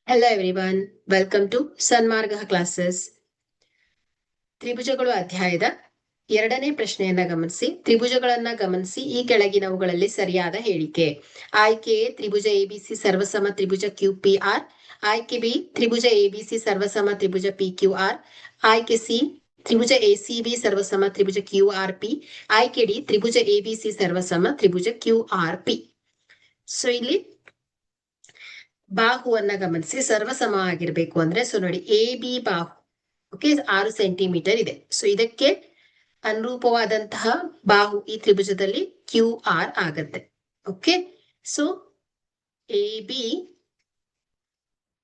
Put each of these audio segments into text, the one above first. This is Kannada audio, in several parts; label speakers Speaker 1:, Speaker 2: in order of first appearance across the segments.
Speaker 1: Hello everyone, welcome to Sanmarga classes. ತ್ರಿಭುಜಗಳು ಅಧ್ಯಾಯದ 2ನೇ ಪ್ರಶ್ನೆಯನ್ನ ಗಮನಿಸಿ. ತ್ರಿಭುಜಗಳನ್ನ ಗಮನಿಸಿ ಈ ಕೆಳಗಿನವುಗಳಲ್ಲಿ ಸರಿಯಾದ ಹೇಳಿಕೆ. ಆಯ್ಕೆ ಎ ತ್ರಿಭುಜ ಎಬಿಸಿ ಸರ್ವಸಮ ತ್ರಿಭುಜ ಕ್ಯೂಪಿಆರ್. ಆಯ್ಕೆ ಬಿ ತ್ರಿಭುಜ ಎಬಿಸಿ ಸರ್ವಸಮ ತ್ರಿಭುಜ ಪಿಕ್ಯೂಆರ್. ಆಯ್ಕೆ ಸಿ ತ್ರಿಭುಜ ಎಸಿಬಿ ಸರ್ವಸಮ ತ್ರಿಭುಜ ಕ್ಯೂಆರ್ಪಿ. ಆಯ್ಕೆ ಡಿ ತ್ರಿಭುಜ ಎಬಿಸಿ ಸರ್ವಸಮ ತ್ರಿಭುಜ ಕ್ಯೂಆರ್ಪಿ. ಸೊ ಇಲ್ಲಿ ಬಾಹುವನ್ನ ಗಮನಿಸಿ. ಸರ್ವಸಮ ಆಗಿರ್ಬೇಕು ಅಂದ್ರೆ ಸೊ ನೋಡಿ, ಎ ಬಿ ಬಾಹು ಓಕೆ 6 ಸೆಂಟಿಮೀಟರ್ ಇದೆ. ಸೊ ಇದಕ್ಕೆ ಅನುರೂಪವಾದಂತಹ ಬಾಹು ಈ ತ್ರಿಭುಜದಲ್ಲಿ ಕ್ಯೂ ಆರ್ ಆಗತ್ತೆ. Okay, so A B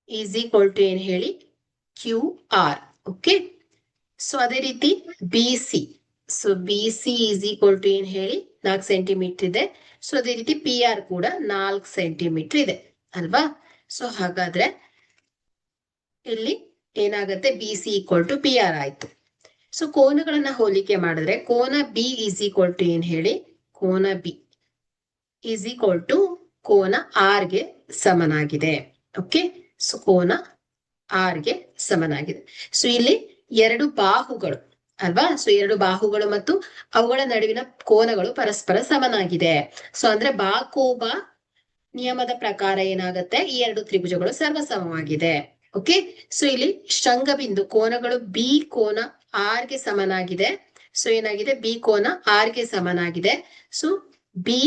Speaker 1: is equal to ಏನ್ ಹೇಳಿ, ಕ್ಯೂ ಆರ್. ಓಕೆ, ಸೊ ಅದೇ ರೀತಿ B C. So B C is equal to ಏನ್ ಹೇಳಿ 4 ಸೆಂಟಿಮೀಟರ್ ಇದೆ. ಸೊ ಅದೇ ರೀತಿ ಪಿ ಆರ್ ಕೂಡ 4 ಸೆಂಟಿಮೀಟರ್ ಇದೆ ಅಲ್ವಾ. ಸೊ ಹಾಗಾದ್ರೆ ಇಲ್ಲಿ ಏನಾಗುತ್ತೆ, B C equal to P R ಆಯ್ತು. ಸೊ ಕೋನಗಳನ್ನ ಹೋಲಿಕೆ ಮಾಡಿದ್ರೆ ಕೋನ ಬಿ ಈಸ್ ಈಕ್ವಲ್ ಟು ಏನ್ ಹೇಳಿ, ಕೋನ ಬಿ ಈಸ್ ಈಕ್ವಲ್ ಟು ಕೋನ ಆರ್ ಗೆ ಸಮನಾಗಿದೆ. ಓಕೆ, ಸೊ ಕೋನ ಆರ್ ಗೆ ಸಮನಾಗಿದೆ. ಸೊ ಇಲ್ಲಿ 2 ಬಾಹುಗಳು ಅಲ್ವಾ. ಸೊ 2 ಬಾಹುಗಳು ಮತ್ತು ಅವುಗಳ ನಡುವಿನ ಕೋನಗಳು ಪರಸ್ಪರ ಸಮನಾಗಿದೆ. ಸೊ ಅಂದ್ರೆ ಬಾಕೋಬ ನಿಯಮದ ಪ್ರಕಾರ ಏನಾಗುತ್ತೆ, ಈ 2 ತ್ರಿಭುಜಗಳು ಸರ್ವಸಮವಾಗಿದೆ. ಓಕೆ, ಸೊ ಇಲ್ಲಿ ಶೃಂಗಬಿಂದು ಕೋನಗಳು ಬಿ ಕೋನ ಆರ್ ಗೆ ಸಮನಾಗಿದೆ. ಸೊ ಏನಾಗಿದೆ, ಬಿ ಕೋನ ಆರ್ ಗೆ ಸಮನಾಗಿದೆ. ಸೊ ಬಿ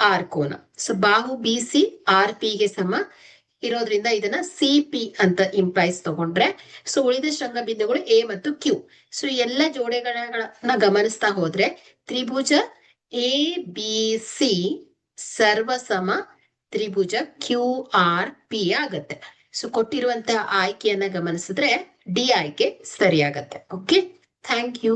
Speaker 1: ಆರ್ ಕೋನ, ಸೊ ಬಾಹು ಬಿ ಸಿ ಆರ್ ಪಿ ಗೆ ಸಮ ಇರೋದ್ರಿಂದ ಇದನ್ನ ಸಿ ಪಿ ಅಂತ ಇಂಪ್ಲೈಸ್ ತಗೊಂಡ್ರೆ, ಸೊ ಉಳಿದ ಶೃಂಗಬಿಂದುಗಳು ಎ ಮತ್ತು ಕ್ಯೂ. ಸೊ ಎಲ್ಲ ಜೋಡೆಗಳನ್ನ ಗಮನಿಸ್ತಾ ಹೋದ್ರೆ ತ್ರಿಭುಜ ಎ ಬಿ ಸಿ ಸರ್ವಸಮ ತ್ರಿಭುಜ ಕ್ಯೂ ಆರ್ ಪಿ ಆಗತ್ತೆ. ಸೊ ಕೊಟ್ಟಿರುವಂತಹ ಆಯ್ಕೆಯನ್ನ ಗಮನಿಸಿದ್ರೆ ಡಿ ಆಯ್ಕೆ ಸರಿಯಾಗತ್ತೆ. Okay, thank you.